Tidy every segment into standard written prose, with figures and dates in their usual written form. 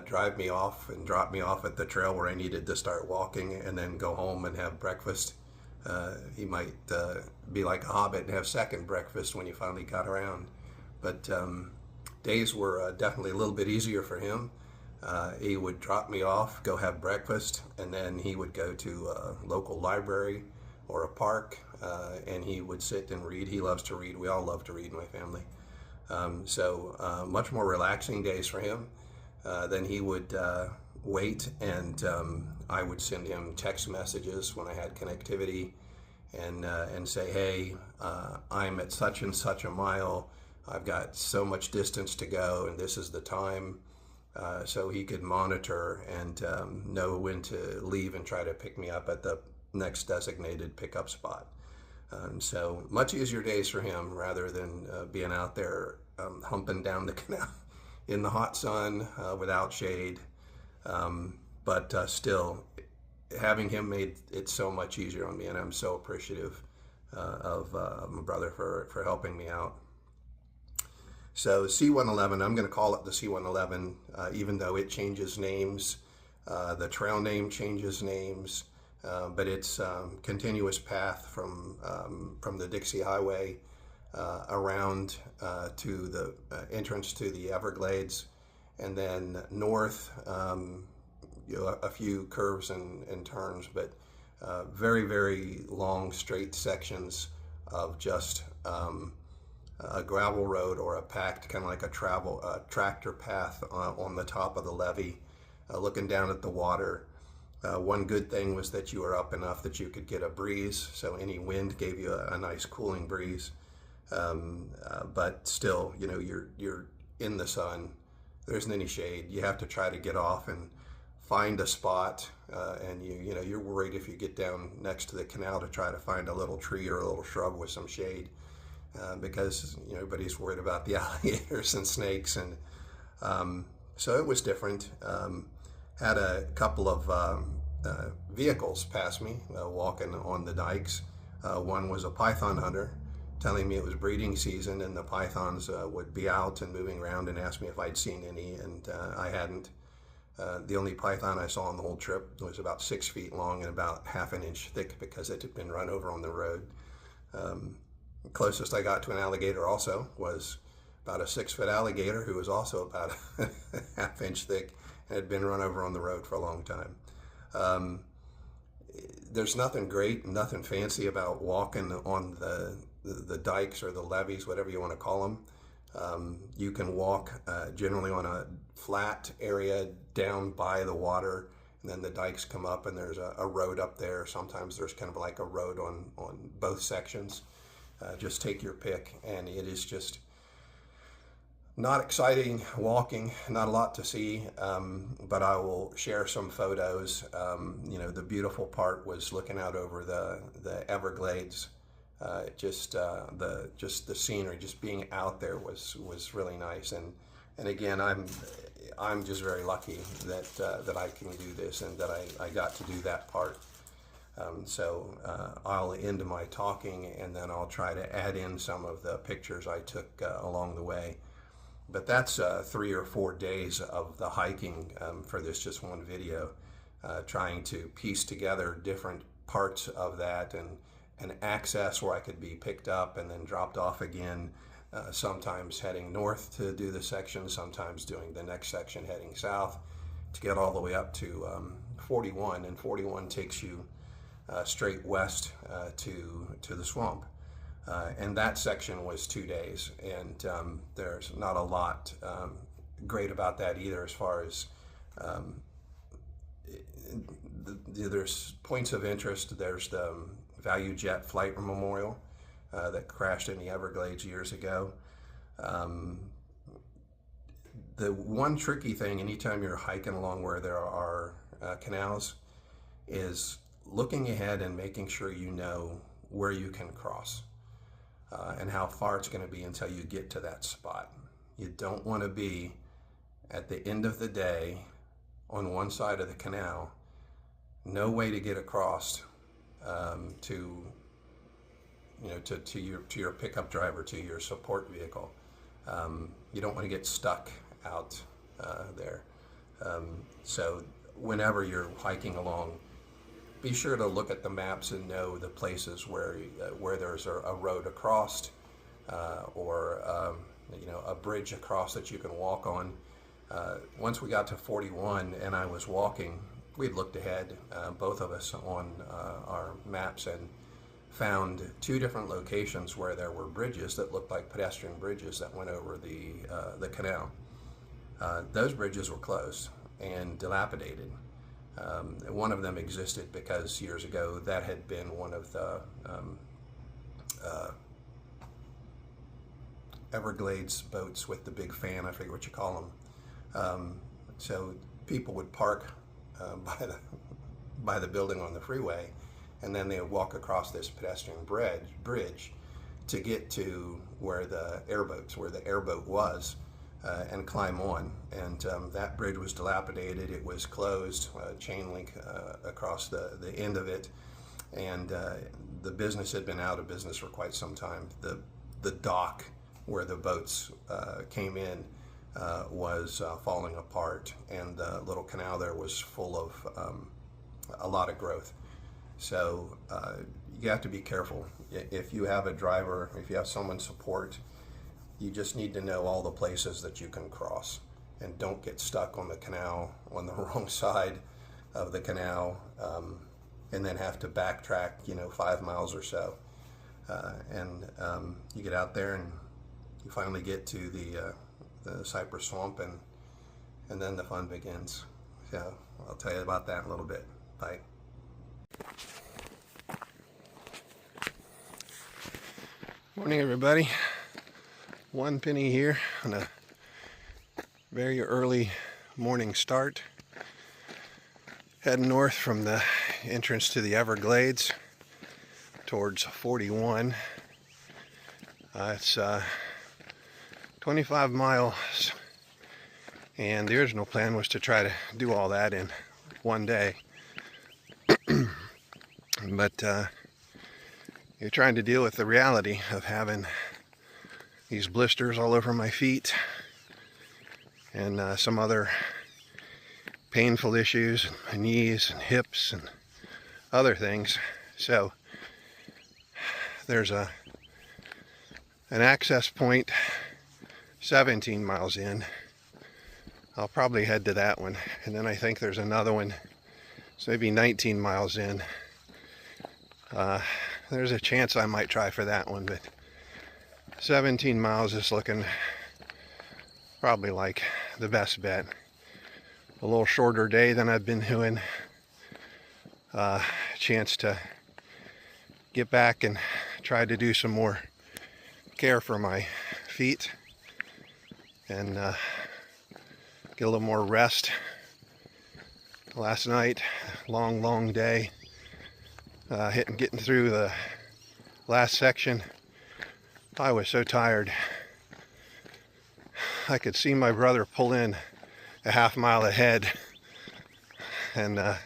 drive me off and drop me off at the trail where I needed to start walking, and then go home and have breakfast. He might be like a hobbit and have second breakfast when he finally got around. But days were definitely a little bit easier for him. He would drop me off, go have breakfast, and then he would go to a local library or a park, and he would sit and read. He loves to read. We all love to read in my family. So much more relaxing days for him. Then he would wait, and I would send him text messages when I had connectivity, and say, hey, I'm at such and such a mile. I've got so much distance to go, and this is the time. So he could monitor and know when to leave and try to pick me up at the next designated pickup spot. So much easier days for him rather than being out there humping down the canal in the hot sun without shade. But still, having him made it so much easier on me, and I'm so appreciative of my brother for helping me out. So C111, I'm going to call it the C111, even though it changes names. The trail name changes names, but it's continuous path from the Dixie Highway around to the entrance to the Everglades, and then north, a few curves and turns, but very, very long straight sections of just a gravel road or a packed, kind of like a tractor path on the top of the levee, looking down at the water. One good thing was that you were up enough that you could get a breeze, so any wind gave you a nice cooling breeze. But still, you're in the sun. There isn't any shade. You have to try to get off and find a spot, and you're worried if you get down next to the canal to try to find a little tree or a little shrub with some shade. Because everybody's worried about the alligators and snakes, and so it was different. Had a couple of vehicles pass me walking on the dikes. One was a python hunter telling me it was breeding season and the pythons would be out and moving around, and asked me if I'd seen any, and I hadn't. The only python I saw on the whole trip was about 6 feet long and about half an inch thick because it had been run over on the road. Closest I got to an alligator also was about a 6-foot alligator who was also about a half inch thick and had been run over on the road for a long time. There's nothing great, nothing fancy about walking on the dikes or the levees, whatever you want to call them. You can walk generally on a flat area down by the water, and then the dikes come up and there's a road up there. Sometimes there's kind of like a road on both sections. Just take your pick, and it is just not exciting walking, not a lot to see, but I will share some photos. The beautiful part was looking out over the Everglades. Just the scenery, just being out there was really nice, and again, I'm just very lucky that I can do this and that I got to do that part. So I'll end my talking, and then I'll try to add in some of the pictures I took along the way. But that's 3 or 4 days of the hiking for this just one video, trying to piece together different parts of that and access where I could be picked up and then dropped off again, sometimes heading north to do the section, sometimes doing the next section heading south to get all the way up to 41, and 41 takes you straight west to the swamp. And that section was 2 days, and there's not a lot great about that either, as far as there's points of interest. There's the Value Jet Flight Memorial that crashed in the Everglades years ago. The one tricky thing anytime you're hiking along where there are canals is looking ahead and making sure you know where you can cross and how far it's going to be until you get to that spot. You don't want to be at the end of the day on one side of the canal, no way to get across to your pickup driver, to your support vehicle. You don't want to get stuck out there. So whenever you're hiking along, be sure to look at the maps and know the places where there's a road across, or a bridge across that you can walk on. Once we got to 41 and I was walking, we'd looked ahead, both of us, on our maps, and found two different locations where there were bridges that looked like pedestrian bridges that went over the canal. Those bridges were closed and dilapidated. One of them existed because years ago that had been one of the Everglades boats with the big fan, I forget what you call them. So people would park by the building on the freeway, and then they would walk across this pedestrian bridge to get to where the airboat was, and climb on. And that bridge was dilapidated. It was closed, chain link across the end of it, and the business had been out of business for quite some time. The dock where the boats came in was falling apart, and the little canal there was full of a lot of growth. So you have to be careful. If you have a driver, if you have someone support, you just need to know all the places that you can cross, and don't get stuck on the canal on the wrong side of the canal, and then have to backtrack 5 miles or so, and you get out there and you finally get to the Cyprus swamp, and then the fun begins. So I'll tell you about that in a little bit. Bye. Morning, everybody. One penny here on a very early morning start, heading north from the entrance to the Everglades towards 41. It's 25 miles, and the original plan was to try to do all that in one day. But you're trying to deal with the reality of having these blisters all over my feet, and some other painful issues in my knees and hips and other things. So there's an access point 17 miles in. I'll probably head to that one, and then I think there's another one, so maybe 19 miles in. There's a chance I might try for that one, but 17 miles is looking probably like the best bet. A little shorter day than I've been doing. Chance to get back and try to do some more care for my feet, and get a little more rest. Last night, long day, getting through the last section. I was so tired. I could see my brother pull in a half mile ahead, and I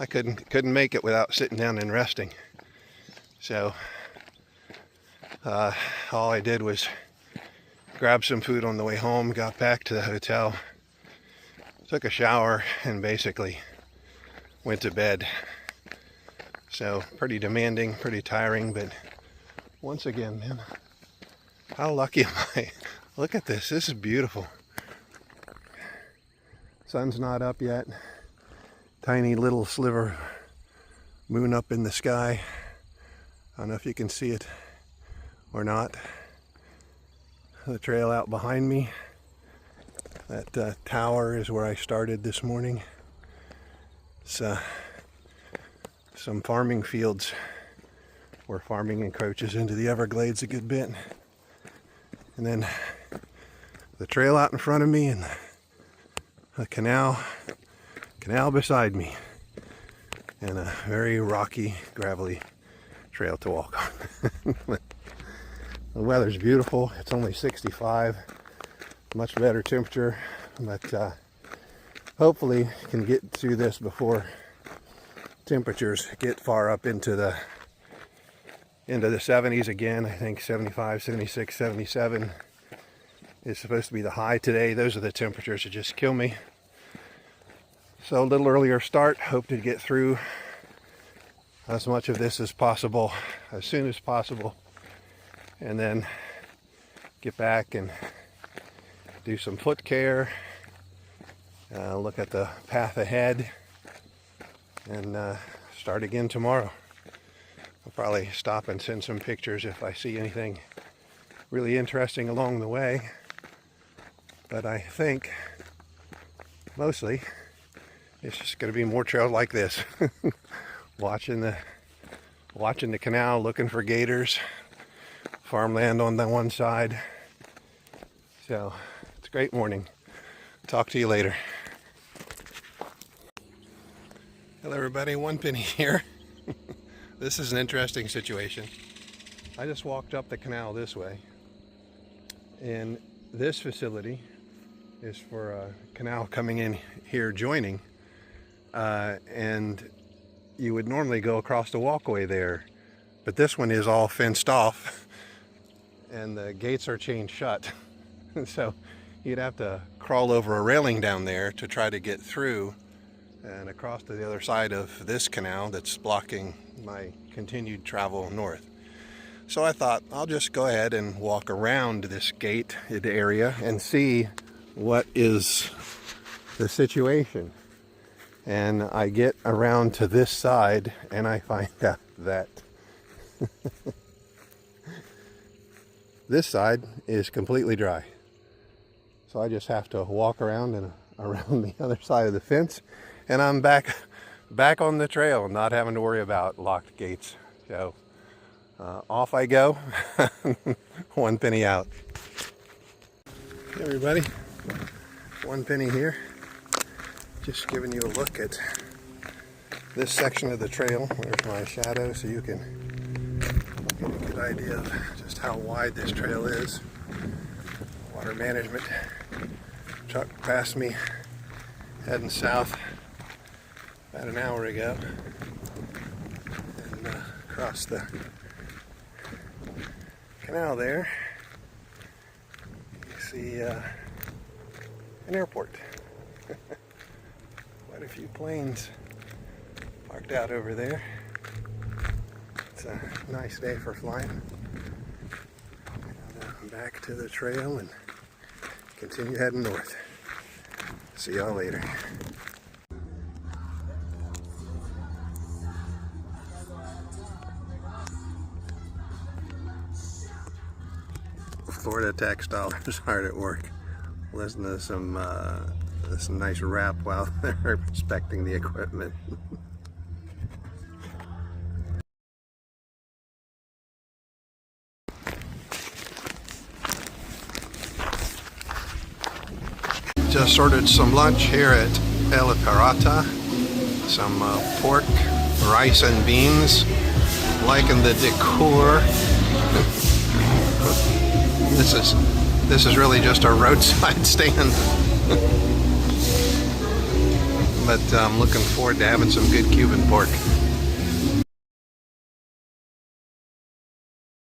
couldn't make it without sitting down and resting. So all I did was grab some food on the way home, got back to the hotel, took a shower, and basically went to bed. So pretty demanding, pretty tiring, but once again, man, how lucky am I? Look at this. This is beautiful. Sun's not up yet. Tiny little sliver moon up in the sky. I don't know if you can see it or not. The trail out behind me. That tower is where I started this morning. It's some farming fields where farming encroaches into the Everglades a good bit. And then the trail out in front of me, and a canal beside me, and a very rocky, gravelly trail to walk on. The weather's beautiful. It's only 65, much better temperature, but hopefully can get through this before temperatures get far up into the 70s again. I think 75, 76, 77, is supposed to be the high today. Those are the temperatures that just kill me. So a little earlier start. Hope to get through as much of this as possible as soon as possible, and then get back and do some foot care, look at the path ahead, and start again tomorrow. I'll probably stop and send some pictures if I see anything really interesting along the way, but I think mostly it's just going to be more trails like this. watching the canal, looking for gators, farmland on the one side. So it's a great morning. Talk to you later. Hello everybody, One Penny here. This is an interesting situation. I just walked up the canal this way, and this facility is for a canal coming in here joining, and you would normally go across the walkway there, but this one is all fenced off and the gates are chained shut. So you'd have to crawl over a railing down there to try to get through and across to the other side of this canal that's blocking my continued travel north. So I thought I'll just go ahead and walk around this gated area and see what is the situation. And I get around to this side and I find out that this side is completely dry. So I just have to walk around and around the other side of the fence, and I'm back on the trail, not having to worry about locked gates. So off I go. One Penny out. Hey everybody, One Penny here. Just giving you a look at this section of the trail. There's my shadow, so you can get a good idea of just how wide this trail is. Water management truck passed me heading south about an hour ago, and across the canal there you see an airport. Quite a few planes parked out over there. It's a nice day for flying. And, back to the trail and continue heading north. See y'all later. Florida tax dollars hard at work. Listen to some nice rap while they're inspecting the equipment. Just ordered some lunch here at El Pirata. Some pork, rice and beans. Liking the decor. This is really just a roadside stand. But I'm looking forward to having some good Cuban pork.